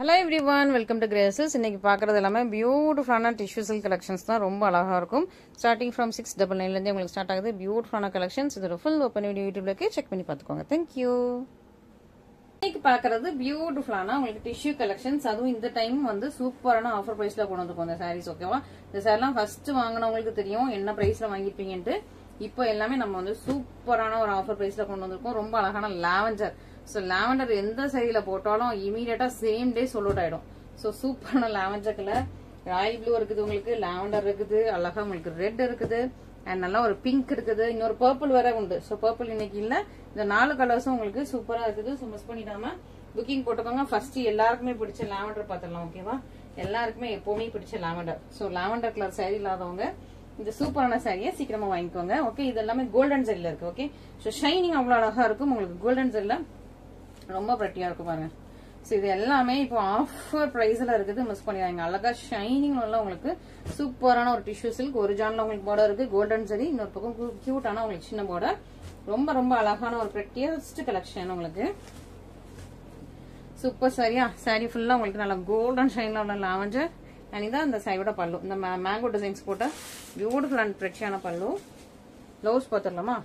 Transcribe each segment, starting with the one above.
Hello everyone, welcome to Graces. இன்னைக்கு பார்க்குறது எல்லாமே பியூட்டிஃபுல்லான டிஷ்யூ சில்க் கலெக்ஷன்ஸ் தான். ரொம்ப அழகாக இருக்கும். ஸ்டார்டிங் ஃப்ரம் 699 உங்களுக்கு ஸ்டார்ட் ஆகுது. பியூட்டிஃபுல்லான கலெக்ஷன்ஸ். இதோட ஃபுல் ஓப்பன் வீடியோ யூடியூப்லக்கே செக் பண்ணி பார்த்துக்கோங்க. தேங்க்யூ. இன்னைக்கு பார்க்குறது பியூட்டிஃபுல்லான உங்களுக்கு டிஷ்யூ கலெக்ஷன்ஸ். அதுவும் இந்த டைம் வந்து சூப்பரான ஆஃபர் ப்ரைஸ்ல கொண்டு வந்துருக்கோம் இந்த சாரீஸ். ஓகேவா? இந்த சாரிலாம் ஃபர்ஸ்ட் வாங்கினவங்களுக்கு தெரியும் என்ன ப்ரைஸ்ல வாங்கிருப்பீங்கன்ட்டு. இப்போ எல்லாமே நம்ம வந்து சூப்பரான ஒரு ஆஃபர் ப்ரைஸ்ல கொண்டு வந்திருக்கோம். ரொம்ப அழகான லாவெண்டர். ஸோ லாவெண்டர் எந்த சரியில போட்டாலும் இமீடியட்டா சேம் டே சோல்ட் அவுட் ஆயிடும். ஸோ சூப்பரான லாவெண்டர் கலர், ராயல் ப்ளூ இருக்குது, உங்களுக்கு லாவெண்டர் இருக்குது, அழகா உங்களுக்கு ரெட் இருக்குது, அண்ட் நல்லா ஒரு பிங்க் இருக்குது, இன்னொரு பர்பிள் வேற உண்டு. ஸோ பர்பிள் இன்னைக்கு இல்ல. இந்த 4 கலர்ஸும் உங்களுக்கு சூப்பரா இருக்குது. ஸோ மிஸ் பண்ணிடாம புக்கிங் போட்டுக்கோங்க. ஃபர்ஸ்ட் எல்லாருக்குமே பிடிச்ச லாவெண்டர் பார்த்துடலாம். ஓகேவா? எல்லாருக்குமே எப்பவுமே பிடிச்ச lavender. So lavender colour sorry இல்லாதவங்க இந்த சூப்பரான சாரியை சீக்கிரமா வாங்கிக்கோங்க. ஓகே, இது எல்லாமே கோல்டன் ஜெல்ல இருக்கு. ஓகே, ஸோ ஷைனிங் அவ்வளவு அழகா இருக்கும். உங்களுக்கு கோல்டன் ஜெல்ல ரொம்ப பிரட்டியா இருக்கும் பாருங்க. ஸோ இது எல்லாமே இப்போ ஆஃபர் பிரைஸ்ல இருக்குது. மிஸ் பண்ணிடுறாங்க. அழகா ஷைனிங் உள்ள உங்களுக்கு சூப்பரான ஒரு டிஷ்யூ சில்க். ஒரு ஜான்ல உங்களுக்கு பார்டர் இருக்கு, கோல்டன் ஜெரி. இன்னொரு பக்கம் கியூட்டான உங்களுக்கு சின்ன பார்டர். ரொம்ப ரொம்ப அழகான ஒரு பிரட்டியஸ்ட் கலெக்ஷன் உங்களுக்கு. சூப்பர் சாரியா? சாரி ஃபுல்லா உங்களுக்கு நல்லா கோல்டன் ஷைன்ல உள்ள லாவெண்டர். அண்ட் இதான் இந்த சாரியோட பல்லு. இந்த மேங்கோ டிசைன்ஸ் போட்ட பியூட்டிஃபுல் அண்ட் பிரெச்சியான பல்லு. பிளவுஸ் பார்த்துடலாமா?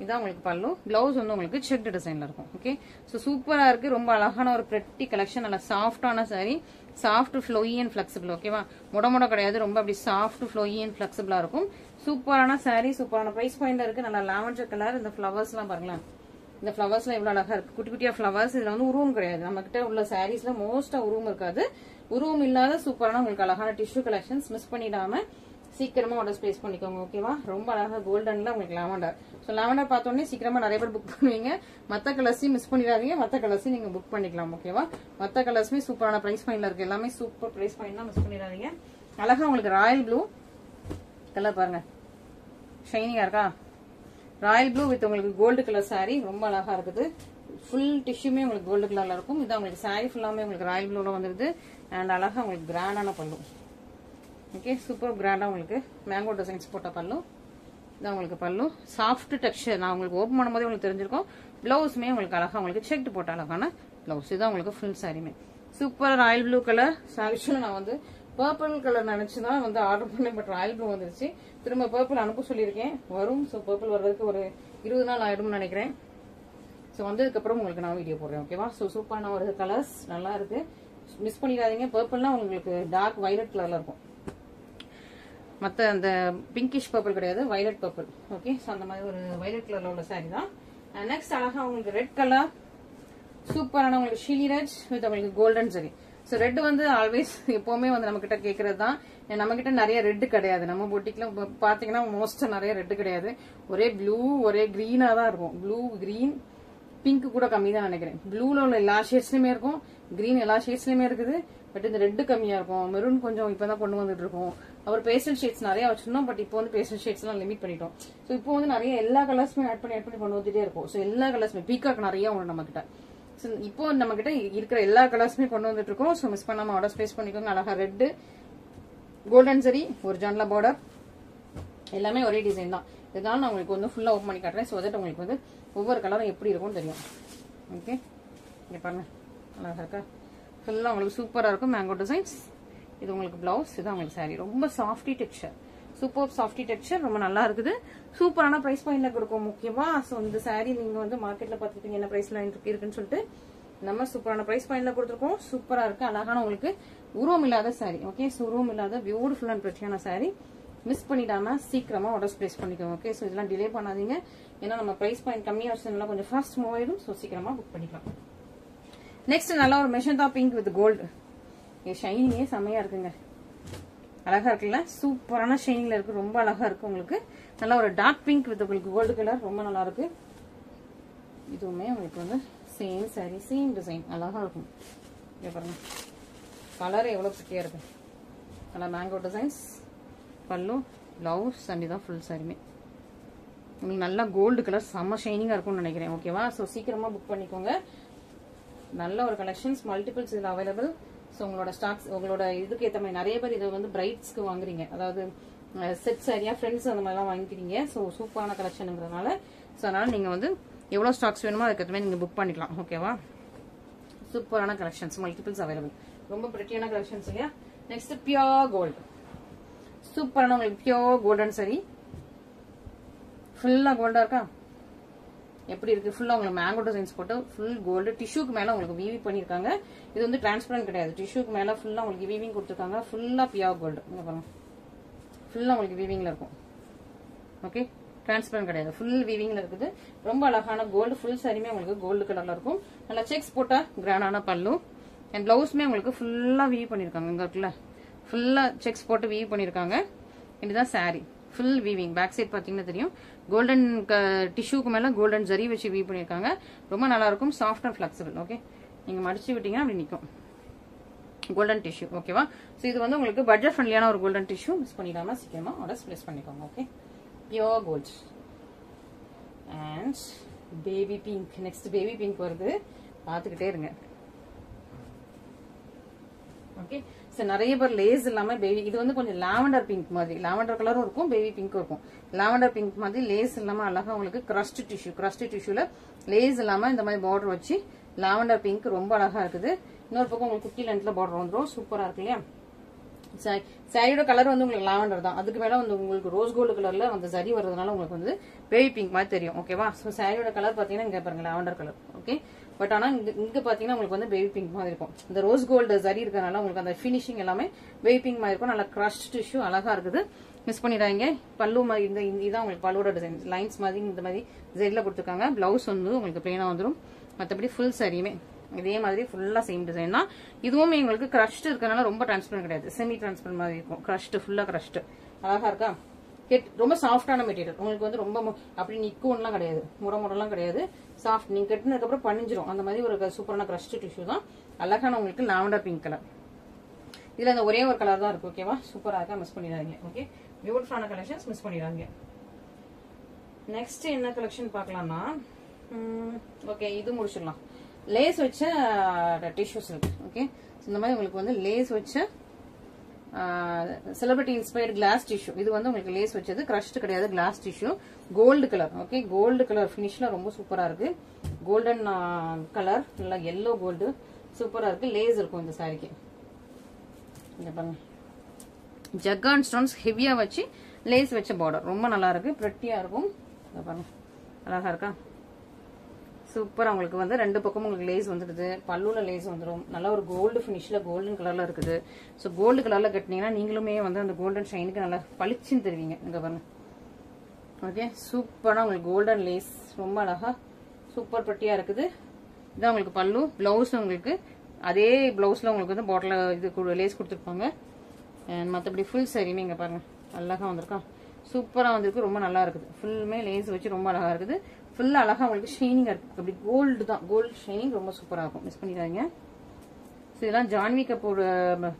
இதான் உங்களுக்கு பல்லு. பிளவுஸ் வந்து உங்களுக்கு செக்டு டிசைன்ல இருக்கும். ஓகே, ஸோ சூப்பரா இருக்கு. ரொம்ப அழகான ஒரு பிரெட்டி கலெக்ஷன். நல்லா சாஃப்டான sorry, soft flowy and flexible. ஓகேவா? முட கிடையாது, ரொம்ப அப்படி சாஃப்ட் ஃப்ளோயி அண்ட் ஃபிளெக்சிபிளா இருக்கும். சூப்பரான சாரி, சூப்பரான பிரைஸ் பாயிண்ட்ல இருக்கு. நல்லா லாவெண்டர் கலர். இந்த ஃபிளவர்ஸ் எல்லாம் பாருங்களேன். இந்த ஃபிளவர்ஸ்லாம் எவ்வளவு அழகா இருக்கு. குட்டி குட்டியா ஃபிளவர்ஸ். இதுல வந்து உருவம் கிடையாது. நம்ம கிட்ட உள்ள சாரீஸ்ல மோஸ்டா உருவம் இருக்காது. உருவம் இல்லாத சூப்பரான உங்களுக்கு அழகான டிஷ்யூ கலெக்ஷன்ஸ். மிஸ் பண்ணிடாம சீக்கிரமா ஆர்டர் பிளேஸ் பண்ணிக்கோங்க. ஓகேவா? ரொம்ப அழகா கோல்டன்ல உங்களுக்கு லாவெண்டர். ஸோ லாவெண்டர் பார்த்தோன்னே சீக்கிரமா நிறைய பேர் புக் பண்ணுவீங்க. மற்ற கலர்ஸையும் மிஸ் பண்ணிடாதீங்க. மற்ற கலர்ஸையும் நீங்க புக் பண்ணிக்கலாம். ஓகேவா? மற்ற கலர்ஸுமே சூப்பரான பிரைஸ் பாயிண்ட்ல இருக்கு. எல்லாமே சூப்பர் பிரைஸ் பாயிண்ட் தான். மிஸ் பண்ணிடாதீங்க. அழகா உங்களுக்கு ராயல் ப்ளூ கலர் பாருங்க, ஷைனிங்கா இருக்கா? ராயல் ப்ளூ வித் உங்களுக்கு கோல்டு கலர் சாரி. ரொம்ப அழகா இருக்குது. ஃபுல் டிஷ்யூமே உங்களுக்கு கோல்டு கலர்ல இருக்கும். இதான் உங்களுக்கு சாரி ஃபுல்லாமே உங்களுக்கு ராயல் ப்ளூல வந்துருது. அண்ட் அழகா உங்களுக்கு கிராண்டான பல்லு. ஓகே, சூப்பர் கிராண்டா உங்களுக்கு மேங்கோ டிசைன்ஸ் போட்ட பல்லு. இதான் உங்களுக்கு பல்லு. Soft texture. நான் உங்களுக்கு ஓப்பன் பண்ணும்போதே உங்களுக்கு தெரிஞ்சிருக்கும். பிளவுஸுமே உங்களுக்கு அழகா உங்களுக்கு செக்டு போட்ட அழகான பிளவுஸ். இதான் உங்களுக்கு ஃபுல் சாரிமே சூப்பர் ராயல் ப்ளூ கலர். ஆக்சுவலா நான் வந்து பர்பிள் கலர் நினைச்சுதான் வந்து ஆர்டர் பண்ணேன். பட் ராயல் ப்ளூ வந்துருச்சு. திரும்ப பர்பிள் அனுப்ப சொல்லியிருக்கேன். வரும். ஸோ பர்பிள் வர்றதுக்கு ஒரு 20 நாள் ஆயிடும்னு நினைக்கிறேன். ஸோ வந்ததுக்கு அப்புறம் உங்களுக்கு நான் வீடியோ போடுறேன். ஓகேவா? ஸோ சூப்பரான ஒரு கலர்ஸ் நல்லா இருக்கு. மிஸ் பண்ணிடாதீங்க. பர்பிள்னா உங்களுக்கு டார்க் வயலட் கலர்ல இருக்கும். மற்ற அந்த பிங்கிஷ் பர்பிள் கிடையாது, வயலட் பர்பிள். ஓகே, ஸோ அந்த மாதிரி ஒரு வயலட் கலர்ல உள்ள சாரி தான். நெக்ஸ்ட் அழகா உங்களுக்கு ரெட் கலர். சூப்பரான உங்களுக்கு ஷீலி ரெட் வித் உங்களுக்கு கோல்டன் ஜெரி. ஸோ ரெட் வந்து ஆல்வேஸ் எப்பவுமே வந்து நம்ம கிட்ட கேட்கறது தான். நம்ம கிட்ட நிறைய ரெட் கிடையாது. நம்ம பொட்டிக்ல பாத்தீங்கன்னா மோஸ்டா நிறைய ரெட் கிடையாது. ஒரே ப்ளூ, ஒரே கிரீனா தான் இருக்கும். ப்ளூ, கிரீன், பிங்க் கூட கம்மி தான் நினைக்கிறேன். ப்ளூல உள்ள எல்லா ஷேட்ஸ்லயுமே இருக்கும், கிரீன் எல்லா ஷேட்ஸ்லயுமே இருக்குது. பட் இந்த ரெட் கம்மியா இருக்கும். மெரூன் கொஞ்சம் இப்பதான் கொண்டு வந்துட்டு இருக்கோம். அவர் பேஸ்டல் ஷேட்ஸ் நிறைய வச்சிருந்தோம். பட் இப்போ வந்து பேஸ்டல் ஷேட்ஸ் எல்லாம் லிமிட் பண்ணிட்டோம். ஸோ இப்போ வந்து நிறைய எல்லா கலர்ஸுமே ஆட் பண்ணி கொண்டு வந்துட்டே இருக்கும். ஸோ எல்லா கலர்ஸுமே பீகாக் நிறைய ஒன்று நம்ம கிட்ட. ஸோ இப்போ நம்ம கிட்ட இருக்கிற எல்லா கலர்ஸுமே கொண்டு வந்துட்டு இருக்கோம். ஸோ மிஸ் பண்ணாம ஆர்டர் பிளேஸ் பண்ணிக்கோங்க. அழகா ரெட், கோல்டன் சரி, ஒரு ஜான்லா பார்டர், எல்லாமே ஒரே டிசைன் தான். இதனால நான் உங்களுக்கு வந்து ஃபுல்லா ஓப்பன் பண்ணி காட்டுறேன். ஸோ தட் உங்களுக்கு வந்து ஒவ்வொரு கலரும் எப்படி இருக்கும்னு தெரியும். ஓகே, இங்க பாருங்க, அழகா இருக்கா? ஃபுல்லா உங்களுக்கு சூப்பரா இருக்கும். Mango designs. இது உங்களுக்கு பிளவுஸ். இதுதான் உங்களுக்கு சாரி. ரொம்ப softy texture, super softy texture. ரொம்ப நல்லா இருக்குது. சூப்பரான பிரைஸ் பாயிண்ட்ல கொடுக்கும். முக்கியமா ஸோ இந்த சாரி நீங்க வந்து மார்க்கெட்ல பார்த்துருப்பீங்க என்ன பிரைஸ்ல இருக்குன்னு சொல்லிட்டு. நம்ம சூப்பரான பிரைஸ் பாயிண்ட்ல கொடுத்துருக்கோம். சூப்பரா இருக்கு. அழகான உங்களுக்கு உருவம் இல்லாத சாரி. ஓகே, ஸோ உருவம் இல்லாத பியூட்டிஃபுல் அண்ட் பிரிட்டியான சாரி. மிஸ் பண்ணிடாம சீக்கிரமா ஆர்டர் பிளேஸ் பண்ணிக்கோங்க. ஓகே, ஸோ இதெல்லாம் டிலே பண்ணாதீங்க. ஏன்னா நம்ம பிரைஸ் பாயிண்ட் கம்மியா வச்சதுனால கொஞ்சம் ஃபாஸ்ட் மூவ் ஆயிடும். ஸோ சீக்கிரமா புக் பண்ணிக்கலாம். நெக்ஸ்ட் நல்லா ஒரு மெஷந்தா பிங்க் வித் கோல்டு. ஷைனிங்கே செம்மையா இருக்குங்க. அழகா இருக்குல்ல? சூப்பரான ஷைனிங்ல இருக்கு. ரொம்ப அழகா இருக்கு. உங்களுக்கு நல்லா ஒரு டார்க் பிங்க் வித் உங்களுக்கு கோல்டு கலர். ரொம்ப நல்லா இருக்கு. இதுவுமே உங்களுக்கு வந்து சேம் சாரி, சேம் டிசைன். அழகா இருக்கும். இங்க பாருங்க, கலர் எவ்வளவு பிரிட்டியா இருக்கு. நல்லா மேங்கோ டிசைன்ஸ், பல்லு, பிளவுஸ், அண்ட் இதான் ஃபுல் சாரிமே. உங்களுக்கு நல்லா கோல்டு கலர் செம்ம ஷைனிங்கா இருக்கும்னு நினைக்கிறேன். ஓகேவா? ஸோ சீக்கிரமா புக் பண்ணிக்கோங்க. நல்ல ஒரு கலெக்ஷன்ஸ், மல்டிபிள்ஸ் இதில் அவைலபிள். ஸோ உங்களோட ஸ்டாக்ஸ் உங்களோட இதுக்கு ஏற்ற மாதிரி நிறைய பேர் இதை வந்து பிரைட்ஸ்க்கு வாங்குறீங்க. அதாவது செட் சாரியா ஃப்ரெண்ட்ஸ் அந்த மாதிரிலாம் வாங்கிக்கிறீங்க. ஸோ சூப்பரான கலெக்ஷனுங்கிறதுனால ஸோ அதனால நீங்க வந்து எவ்வளோ ஸ்டாக்ஸ் வேணுமோ அதுக்கு ஏற்ற மாதிரி நீங்க புக் பண்ணிக்கலாம். ஓகேவா? சூப்பரான கலெக்ஷன்ஸ், மல்டிபிள்ஸ் அவைலபிள். ரொம்ப பிரிட்டியான கலெக்ஷன்ஸ் இல்லையா? நெக்ஸ்ட் பியூர் கோல்டு, சூப்பரான உங்களுக்கு பியூர் கோல்டன் சரி, ஃபுல்லா கோல்டா இருக்கா? எப்படி இருக்கு? ஃபுல்லா உங்களுக்கு மேங்கோ டிசைன்ஸ் போட்டு ஃபுல் கோல்டு. டிஷ்யூக்கு மேல உங்களுக்கு வீவிங் பண்ணிருக்காங்க. இது வந்து டிரான்ஸ்பரண்ட் கிடையாது. டிஷ்யூக்கு மேல ஃபுல்லா உங்களுக்கு வீவிங் கொடுத்துருக்காங்க. ஃபுல்லா பியூர் கோல்டு. இங்க பாருங்க, ஃபுல்லா உங்களுக்கு வீவிங்ல இருக்கும். ஓகே, டிரான்ஸ்பரண்ட் கிடையாது, ஃபுல் வீவிங்ல இருக்குது. ரொம்ப அழகான கோல்டு. ஃபுல் சாரியுமே உங்களுக்கு கோல்டு கலர்ல இருக்கும். நல்லா செக்ஸ் போட்டா கிராண்டான பல்லு. அண்ட் பிளவுஸ்மே உங்களுக்கு ஃபுல்லா வீவ் பண்ணிருக்காங்க. இங்க இருக்குல்ல, ஃபுல்லா செக்ஸ் போட்டு வீவ் பண்ணிருக்காங்க. இதுதான் sari, full weaving. Back side பாத்தீங்கன்னா தெரியும், கோல்டன் டிஷ்யூக்கு மேல கோல்டன் ஜரி வச்சு வீவ் பண்ணிருக்காங்க. ரொம்ப நல்லா இருக்கும், சாஃப்ட் அண்ட் ஃபிளெக்சிபிள். ஓகே, நீங்க மடிச்சு விட்டீங்கன்னா அப்படி நிக்கும். Golden tissue. ஓகேவா? சோ இது வந்து உங்களுக்கு பட்ஜெட் ஃப்ரெண்ட்லியான ஒரு கோல்டன் டிஷ்யூ. மிஸ் பண்ணிடாம சீக்கிரமா ஆர்டர்ஸ் பிளேஸ் பண்ணிக்கோங்க. Okay, pure gold. And baby pink. Next baby pink வருது, பாத்துக்கிட்டே இருங்க. ஓகே, சோ நிறைய பேர் லேஸ் இல்லாம பேபி, இது வந்து கொஞ்சம் லாவெண்டர் பிங்க் மாதிரி, லாவெண்டர் கலரும் இருக்கும், பேபி பிங்க்கும் இருக்கும். லாவெண்டர் பிங்க் மாதிரி லேஸ் இல்லாம அழகா உங்களுக்கு கிரஸ்ட் டிஷ்யூல லேஸ் இல்லாம இந்த மாதிரி பார்டர் வச்சு லாவெண்டர் பிங்க் ரொம்ப அழகா இருக்குது. இன்னொரு பக்கம் உங்களுக்கு குட்டி லென்த்ல பார்டர் வந்துடும். சூப்பரா இருக்கு இல்லையா? சாரியோட கலர் வந்து உங்களுக்கு லாவெண்டர் தான். அதுக்கு மேல வந்து உங்களுக்கு ரோஸ் கோல்டு கலர்ல அந்த சரி வர்றதுனால உங்களுக்கு வந்து பேபி பிங்க் மாதிரி தெரியும். ஓகேவா? சோ சாரியோட கலர் பாத்தீங்கன்னா இங்க பாருங்க லாவெண்டர் கலர். ஓகே, பட் ஆனா இங்க பாத்தீங்கன்னா உங்களுக்கு வந்து பேபி பிங்க் மாதிரி இருக்கும். இந்த ரோஸ் கோல்டு சரி இருக்கனால உங்களுக்கு அந்த பினிஷிங் எல்லாமே பேபி பிங்க் மாதிரி இருக்கும். நல்லா கிரஷ்ட் டிஷ்யூ அழகா இருக்குது. மிஸ் பண்ணிடாதீங்க. பல்லு மாதிரி இதான் உங்களுக்கு பல்லுவோட டிசைன். லைன்ஸ் மாதிரி இந்த மாதிரி ஜெட்ல கொடுத்துருக்காங்க. பிளவுஸ் வந்து உங்களுக்கு பிளெயினா வந்துடும். மற்றபடி ஃபுல் சரியுமே இதே மாதிரி ஃபுல்லா சேம் டிசைன் தான். இதுவுமே உங்களுக்கு கிரஷ்ட் இருக்கனால ரொம்ப டிரான்ஸ்பரண்ட் கிடையாது, செமி டிரான்ஸ்பரண்ட் மாதிரி இருக்கும். கிரஷ்ட், ஃபுல்லா கிரஷ்ட். அழகா இருக்கா? ரொம்ப சாஃப்டான மெட்டீரியல். உங்களுக்கு வந்து ரொம்ப அப்படி நிக்கும்லாம் கிடையாது, முடலாம் கிடையாது. சாஃப்ட். நீங்க கட்டினதுக்கு அப்புறம் பணிஞ்சிரும். அந்த மாதிரி ஒரு சூப்பரான கிரஷ்ட் டிஷ்யூ தான். அழகான உங்களுக்கு லாவெண்டர் பிங்க் கலர். இதுல அந்த ஒரே ஒரு கலர் தான் இருக்கு. ஓகேவா? சூப்பரா இருக்கா? மிஸ் பண்ணிடாதீங்க. ஓகே, பியூட்டிஃபுல்லான கலெக்ஷன்ஸ், மிஸ் பண்ணிடாதீங்க. நெக்ஸ்ட் என்ன கலெக்ஷன் பார்க்கலாம்னா, ஓகே இது முடிச்சிடலாம். லேஸ் வச்ச டிஷ்யூ சில்க். ஓகே, இந்த மாதிரி உங்களுக்கு வந்து லேஸ் வச்ச செலிபிரிட்டி இன்ஸ்பயர்ட் கிளாஸ் டிஷ்யூ. இது வந்து உங்களுக்கு லேஸ் வச்சது, கிரஷ்ட் கிடையாது, glass tissue. Gold colour. Okay, gold colour பினிஷ்ல ரொம்ப சூப்பரா இருக்கு. கோல்டன் கலர், நல்லா எல்லோ கோல்டு, சூப்பரா இருக்கு. லேஸ் இருக்கும் இந்த சாரிக்கு. இங்க பாருங்க, ஜக்கான் ஸ்டோன்ஸ் ஹெவியா வச்சு லேஸ் வச்ச பார்டர் ரொம்ப நல்லா இருக்கு, பிரெட்டியா இருக்கும். பாருங்க, அழகா இருக்கா? சூப்பரா உங்களுக்கு வந்து ரெண்டு பக்கமும் உங்களுக்கு லேஸ் வந்துடுது. பல்லுல லேஸ் வந்துடும். நல்ல ஒரு கோல்டு பினிஷ்ல கோல்டன் கலர்ல இருக்குது. ஸோ கோல்டு கலர்ல கட்டினீங்கன்னா நீங்களுமே வந்து அந்த கோல்டன் ஷைனுக்கு நல்லா பளிச்சுன்னு தருவீங்க. இங்க பாருங்க. ஓகே, சூப்பரா உங்களுக்கு கோல்டன் லேஸ் ரொம்ப அழகா சூப்பர் பிரெட்டியா இருக்குது. இதான் உங்களுக்கு பல்லு. பிளவுஸ் உங்களுக்கு அதே பிளவுஸ்ல உங்களுக்கு வந்து பாட்டில இது லேஸ் கொடுத்துருப்பாங்க. மற்றபடி ஃபுல் சரியுமே இங்க பாருங்க அழகா வந்திருக்கா? சூப்பரா வந்திருக்கு, ரொம்ப நல்லா இருக்குது. ஃபுல்லுமே லேஸ் வச்சு ரொம்ப அழகா இருக்குது. ஃபுல்லா அழகா உங்களுக்கு ஷைனிங்கா இருக்கு. அப்படி கோல்டு தான், கோல்டு ஷைனிங் ரொம்ப சூப்பரா இருக்கும். மிஸ் பண்ணிடாதீங்க. இதெல்லாம் ஜான்வி கபூர்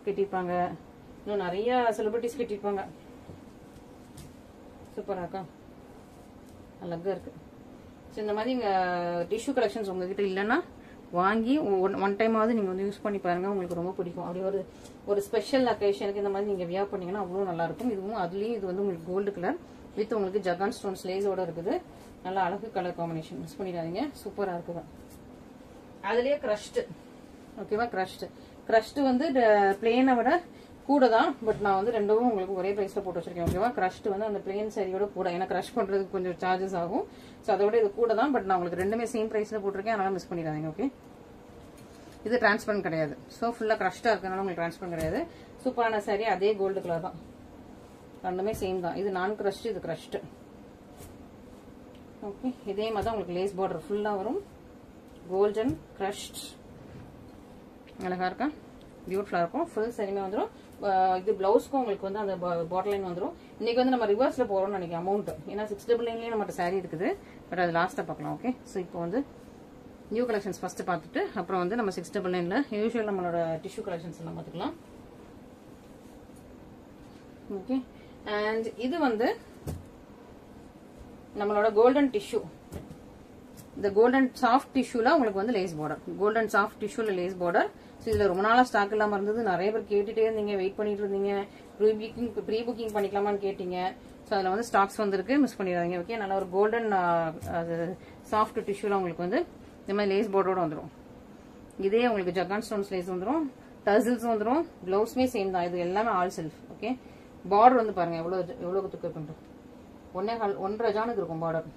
கட்டிருப்பாங்க, இன்னும் நிறைய செலிபிரிட்டிஸ் கட்டிருப்பாங்க. சூப்பரா இருக்கா? அழகா இருக்கு. ஸோ இந்த மாதிரி டிஷ்யூ கலெக்ஷன்ஸ் உங்ககிட்ட இல்லைன்னா வாங்கி ஒன் டைமாவது நீங்க வந்து யூஸ் பண்ணி பாருங்க, உங்களுக்கு ரொம்ப பிடிக்கும். அப்படி ஒரு ஸ்பெஷல் அக்கேஷனுக்கு இந்த மாதிரி நீங்க வியர் பண்ணீங்கன்னா அவ்வளவு நல்லா இருக்கும். இதுவும் அதுலயும் இது வந்து உங்களுக்கு கோல்டு கலர் வித் உங்களுக்கு ஜகான் ஸ்டோன்ஸ் லேஸோட இருக்குது. நல்லா அழகு கலர் காம்பினேஷன். மிஸ் பண்ணிடாதீங்க, சூப்பரா இருக்குது. அதுலயே கிரஷ்ட். ஓகேவா? கிரஷ்ட் வந்து பிளேனை விட கூட தான், பட் நான் வந்து ரெண்டும் உங்களுக்கு ஒரே பிரைஸ்ல போட்டு வச்சிருக்கேன். ஓகேவா? கிரஷ்ட் வந்து அந்த பிளேன் சாரியோட கூட, ஏன்னா கிரஷ் பண்றதுக்கு கொஞ்சம் சார்ஜஸ் ஆகும். ஸோ அதோட இது கூட தான், பட் நான் உங்களுக்கு ரெண்டுமே சேம் பிரைஸ்ல போட்டிருக்கேன். அதனால மிஸ் பண்ணிடாதீங்க. ஓகே, இது டிரான்ஸ்பரண்ட் கிடையாது. ஸோ ஃபுல்லா கிரஷ்டா இருக்கனால உங்களுக்கு டிரான்ஸ்பரண்ட் கிடையாது. சூப்பரான சாரி, அதே கோல்டு கலர் தான், ரெண்டுமே சேம் தான். இது நான் கிரஷ்ட், இது கிரஷ்ட். ஓகே, இதே மாதிரி தான் உங்களுக்கு லேஸ் பார்டர் ஃபுல்லா வரும். கோல்டன் கிரஷ்ட் அழகா இருக்கா? பியூட்டிஃபுல்லா இருக்கும். ஃபுல் சரிமே வந்துடும். இது பிளவுஸ்க்கும் உங்களுக்கு வந்து அந்த பார்டர் லைன் வந்துடும். இன்னைக்கு வந்து நம்ம ரிவர்ஸ்ல போறோம்னு நினைக்கிறேன் அமௌண்ட், ஏன்னா 699 நம்மகிட்ட சாரி இருக்குது. பட் அது லாஸ்டா பார்க்கலாம். ஓகே, ஸோ இப்போ வந்து நியூ கலெக்ஷன்ஸ் ஃபர்ஸ்ட் பார்த்துட்டு அப்புறம் வந்து நம்ம 699ல யூஸ்வல் நம்மளோட டிஷ்யூ கலெக்ஷன்ஸ் எல்லாம் பார்த்துக்கலாம். ஓகே, அண்ட் இது வந்து நம்மளோட கோல்டன் டிஷ்யூ. இந்த கோல்டன் சாஃப்ட் டிஷ்யூல உங்களுக்கு வந்து லேஸ் பார்டர், கோல்டன் சாஃப்ட் டிஷ்யூல லேஸ் பார்டர். ஸோ இதுல ரொம்ப நாளா ஸ்டாக் இல்லாம இருந்தது. நிறைய பேர் கேட்டுட்டே இருந்தீங்க, வெயிட் பண்ணிட்டு இருந்தீங்க, ப்ரீ புக்கிங் பண்ணிக்கலாமான்னு கேட்டீங்க. ஸோ அதுல வந்து ஸ்டாக்ஸ் வந்திருக்கு, மிஸ் பண்ணிடாதீங்க. ஓகே, நல்ல ஒரு கோல்டன் சாஃப்ட் டிஷ்யூல உங்களுக்கு வந்து இந்த மாதிரி லேஸ் பார்டரோட வந்துடும். இதே உங்களுக்கு ஜக்கான் ஸ்டோன்ஸ் லேஸ் வந்துடும், டசில்ஸ் வந்துடும், பிளவுஸ்மே சேம் தான். இது எல்லாமே ஆல் செல்ஃப். ஓகே, பார்டர் வந்து பாருங்க எவ்வளவு துக்கு பண்றோம். 1.5 ஜானுக்கு இருக்கும் பார்டர்.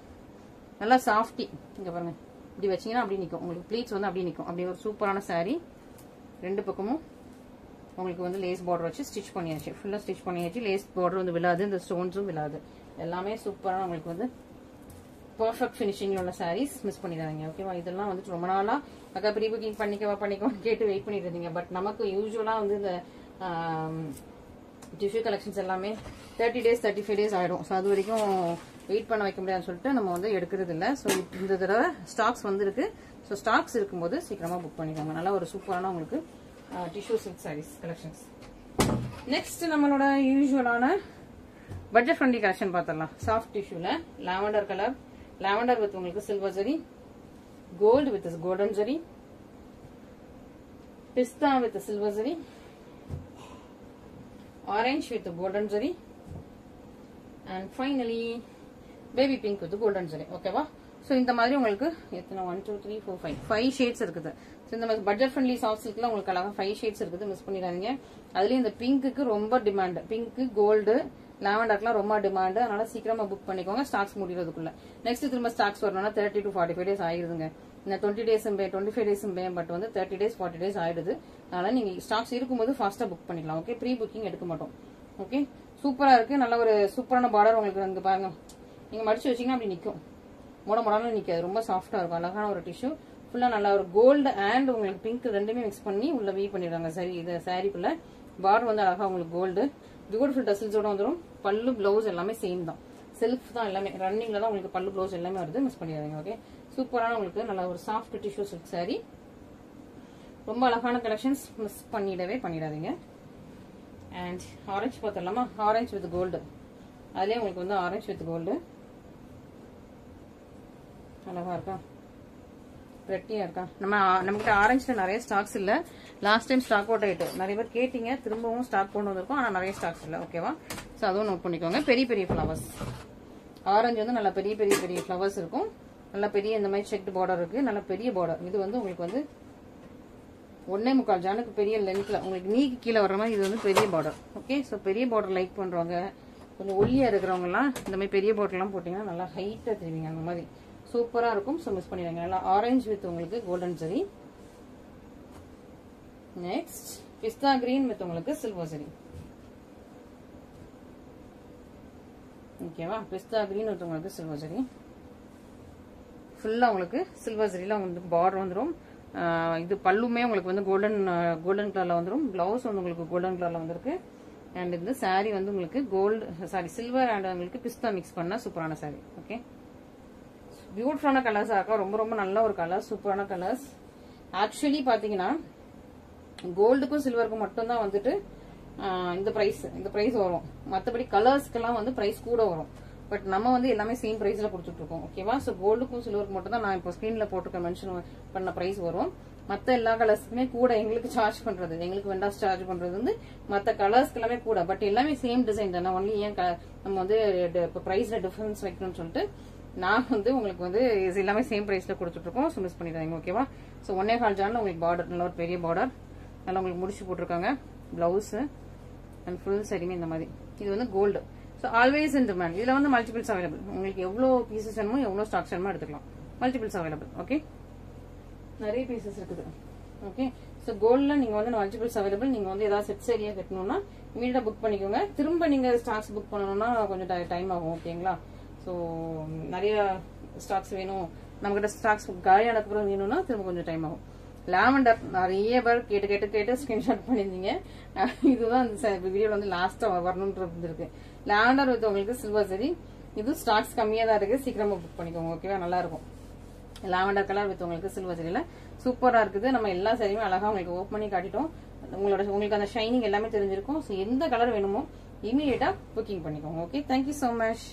நல்லா சாஃப்டி. இங்க பாருங்க, இப்படி வச்சீங்கன்னா அப்படி நிற்கும் உங்களுக்கு. ப்ளீட்ஸ் வந்து அப்படி நிற்கும். அப்படி ஒரு சூப்பரான சாரீ. ரெண்டு பக்கமும் உங்களுக்கு வந்து லேஸ் பார்டர் வச்சு ஸ்டிச் பண்ணியாச்சு. ஃபுல்லா ஸ்டிச் பண்ணியாச்சு. லேஸ் பார்டர் வந்து விழாது, இந்த ஸ்டோன்ஸும் விழாது. எல்லாமே சூப்பரான உங்களுக்கு வந்து பர்ஃபெக்ட் ஃபினிஷிங்ல உள்ள சாரீஸ். மிஸ் பண்ணிடாதீங்க. ஓகேவா? இதெல்லாம் வந்துட்டு ரொம்ப நாளா அக்கா ப்ரீ புக்கிங் பண்ணிக்கவா கேட்டு வெயிட் பண்ணிட்டு இருந்தீங்க. பட் நமக்கு யூஸ்வலா வந்து இந்த டிஷ்யூ கலெக்ஷன்ஸ் எல்லாமே 30 days 35 days ஆயிடும். ஸோ அது வரைக்கும் வெயிட் பண்ண வைக்க முடியாதுன்னு சொல்லிட்டு நம்ம வந்து எடுக்கிறது இல்லை. ஸோ இந்த தடவை ஸ்டாக்ஸ் வந்துருக்கு. ஸோ ஸ்டாக்ஸ் இருக்கும்போது சீக்கிரமா புக் பண்ணிக்கோங்க. நல்லா ஒரு சூப்பரான உங்களுக்கு tissue silk saris collections. Next நம்மளோட யூஸ்வலான பட்ஜெட் ஃப்ரெண்ட்லி கலெக்ஷன் பார்த்துடலாம். சாஃப்ட் டிஷ்யூல லாவெண்டர் கலர், லாவெண்டர் வித் உங்களுக்கு silver zari, gold with golden zari, pista with silver zari, orange with golden zari, and finally baby pink with golden zari. ஓகேவா? ஸோ இந்த மாதிரி உங்களுக்கு எத்தனை 1 2 3 4 5 ஷேட்ஸ் இருக்குது. ஸோ இந்த மாதிரி பட்ஜெட் ஃப்ரெண்ட்லி சாஃப்ட் சில்க்ல உங்களுக்கு அழகா 5 ஷேட்ஸ் இருக்குது. மிஸ் பண்ணிடாதீங்க. அதுலயும் இந்த பிங்க்குக்கு ரொம்ப டிமாண்ட். பிங்க், கோல்டு, லாவெண்டர்லாம் ரொம்ப டிமாண்ட். அதனால சீக்கிரமா புக் பண்ணிக்கோங்க ஸ்டாக்ஸ் முடிகிறதுக்குள்ள. நெக்ஸ்ட் திரும்ப ஸ்டாக்ஸ் வரணும்னா 30 to 45 days ஆயிடுதுங்க. இந்த 20 days 25 days பட் வந்து 30 days 40 days ஆயிடுது. அதனால நீங்க ஸ்டாக்ஸ் இருக்கும்போது ஃபாஸ்டா புக் பண்ணிக்கலாம். ஓகே, ப்ரீ புக்கிங் எடுக்க மாட்டோம். ஓகே, சூப்பரா இருக்கு. நல்ல ஒரு சூப்பரான பார்டர் உங்களுக்கு வந்து பாருங்க. நீங்க மடிச்சு வச்சீங்கன்னா அப்படி நிக்கும். மொடமொடன்னு நிக்காது. ரொம்ப சாஃப்டா இருக்கும். அழகான ஒரு டிஷ்யூ. ஃபுல்லா நல்லா ஒரு கோல்டு அண்ட் உங்களுக்கு பிங்க் ரெண்டுமே மிக்ஸ் பண்ணி உள்ள வீ பண்ணிடுறாங்க. சரி, இது சாரிக்குள்ள பார்டர் வந்து அழகா உங்களுக்கு கோல்டு பியூட்டிஃபுல் டசில்ஸோட வந்துடும். பல்லு பிளவுஸ் எல்லாமே சேம் தான். செல்ஃப் தான் எல்லாமே. ரன்னிங்ல தான் உங்களுக்கு பல்லு பிளவுஸ் எல்லாமே வருது. மிஸ் பண்ணிடாதீங்க. ஓகே, சூப்பரான உங்களுக்கு நல்ல ஒரு சாஃப்ட் டிஷ்யூ சில்க் சாரி. ரொம்ப அழகான கலெக்ஷன்ஸ். மிஸ் பண்ணிடாதீங்க. அண்ட் ஆரஞ்சு பார்த்துடலாமா? Orange with gold. அதுலயே உங்களுக்கு வந்து ஆரஞ்சு வித் கோல்டு அழகா இருக்கா, பிரெட்டியா இருக்கா. நம்மகிட்ட ஆரஞ்சுல நிறைய ஸ்டாக்ஸ் இல்ல. லாஸ்ட் டைம் ஸ்டாக் அவுட் ஆயிட்டு நிறைய பேர் கேட்டீங்க. திரும்பவும் ஸ்டாக் கொண்டு வந்திருக்கோம். ஆனா நிறைய ஸ்டாக்ஸ் இல்ல. ஓகேவா? சோ அதுவும் நோட் பண்ணிக்கோங்க. பெரிய பெரிய ஃபிளவர்ஸ். ஆரஞ்சு வந்து நல்ல பெரிய பெரிய பெரிய ஃபிளவர்ஸ் இருக்கும். நல்ல பெரிய இந்த மாதிரி செக்ட் பார்டர் இருக்கு. நல்ல பெரிய பார்டர். இது வந்து உங்களுக்கு வந்து 1.25 ஜானுக்கு பெரிய லென்த்ல உங்களுக்கு நீக்கு கீழே வர்ற மாதிரி இது வந்து பெரிய பார்டர். ஓகே, ஸோ பெரிய பார்டர் லைக் பண்றவங்க, கொஞ்சம் ஒல்லியா இருக்கிறவங்க எல்லாம் இந்த மாதிரி பெரிய பார்டர் எல்லாம் போட்டீங்கன்னா நல்லா ஹைட்டா தெரிவிங்க. அந்த மாதிரி சூப்பரா இருக்கும். ஸோ மிஸ் பண்ணிடுங்க. நல்லா ஆரஞ்சு வித் உங்களுக்கு golden zari. Next pista green with உங்களுக்கு சில்வர் ஜரி. ஓகேவா? பிஸ்தா கிரீன் வித் உங்களுக்கு சில்வர் ஜரி. ஃபுல்லா உங்களுக்கு சில்வர் ஜரியில உங்களுக்கு பார்டர் வந்துடும். இது பல்லுமே உங்களுக்கு வந்து கோல்டன் கலர்ல வந்துடும். பிளவுஸ் வந்து உங்களுக்கு கோல்டன் கலர்ல வந்திருக்கு. அண்ட் இந்த சாரி வந்து உங்களுக்கு சில்வர் அண்ட் உங்களுக்கு பிஸ்தா மிக்ஸ் பண்ண சூப்பரான சாரி. ஓகே, பியூட்டிஃபுல்லான கலர்ஸா இருக்கும். ரொம்ப ரொம்ப நல்ல ஒரு கலர், சூப்பரான கலர்ஸ். ஆக்சுவலி பாத்தீங்கன்னா கோல்டுக்கும் சில்வருக்கும் மட்டும் தான் வந்துட்டு இந்த பிரைஸ் வரும். மற்றபடி கலர்ஸ்க்கெல்லாம் வந்து பிரைஸ் கூட வரும். பட் நம்ம வந்து எல்லாமே சேம் பிரைஸ்ல கொடுத்துட்டு இருக்கோம். ஓகேவா? ஸோ கோல்டுக்கும் சில்வருக்கு மட்டும் தான் நான் இப்போ ஸ்கிரீன்ல போட்டுக்க மென்ஷன் பண்ண பிரைஸ் வரும். மற்ற எல்லா கலர்ஸ்க்குமே கூட எங்களுக்கு சார்ஜ் பண்றது, எங்களுக்கு வெண்டாஸ் சார்ஜ் பண்றது வந்து மற்ற கலர்ஸ்க்கு எல்லாமே கூட. பட் எல்லாமே சேம் டிசைன் தானே. ஒன்லி ஏன் நம்ம வந்து இப்போ பிரைஸ்ல டிஃபரன்ஸ் வைக்கணும்னு சொல்லிட்டு நான் வந்து உங்களுக்கு வந்து எல்லாமே சேம் பிரைஸ்ல கொடுத்துட்டு இருக்கோம். ஸோ மிஸ் பண்ணிடாதீங்க. ஓகேவா? ஸோ 1.25 ஜான்ல உங்களுக்கு பார்டர் நல்ல ஒரு பெரிய பார்டர் நல்லா உங்களுக்கு முடிச்சு போட்டிருக்காங்க. பிளவுஸ் அண்ட் ஃபுல் சரிமே இந்த மாதிரி. இது வந்து gold. So always in demand. இதுல வந்து மல்டிபிள்ஸ் அவைலபிள். உங்களுக்கு எவ்வளவு பீசஸ் வேணுமோ எவ்வளவு ஸ்டாக்ஸ் வேணுமோ எடுத்துக்கலாம். Multiples available. ஓகே, நிறைய பீசஸ் இருக்குது. ஓகே, ஸோ கோல்ட்ல நீங்க வந்து மல்டிபிள்ஸ் அவைலபிள். நீங்க வந்து ஏதாவது செட் சரியா கட்டணும்னா இமீடியட்டா புக் பண்ணிக்கோங்க. திரும்ப நீங்க ஸ்டாக்ஸ் புக் பண்ணணும்னா கொஞ்சம் டைம் ஆகும். ஓகேங்களா? ஸோ நிறைய ஸ்டாக்ஸ் வேணும், நம்ம கிட்ட ஸ்டாக்ஸ் காலியான அப்புறம் வேணும்னா திரும்ப கொஞ்சம் டைம் ஆகும். லாவெண்டர் நிறைய பேர் கேட்டு ஸ்கிரீன்ஷாட் பண்ணிருந்தீங்க. இதுதான் இந்த வீடியோ வந்து லாஸ்டா வரணும்னு இருந்திருக்கு. லாவெண்டர் வித் உங்களுக்கு சில்வர் சரி. இது ஸ்டாக்ஸ் கம்மியா தான் இருக்கு. சீக்கிரமா புக் பண்ணிக்கோங்க. ஓகேவா? நல்லா இருக்கும். லாவெண்டர் கலர் வித் உங்களுக்கு சில்வர் சரியில சூப்பரா இருக்குது. நம்ம எல்லா சரியுமே அழகா உங்களுக்கு ஓப்பன் பண்ணி காட்டிட்டோம். உங்களுக்கு அந்த ஷைனிங் எல்லாமே தெரிஞ்சிருக்கும். ஸோ எந்த கலர் வேணுமோ இமீடியட்டா புக்கிங் பண்ணிக்கோங்க. Okay, thank you so much.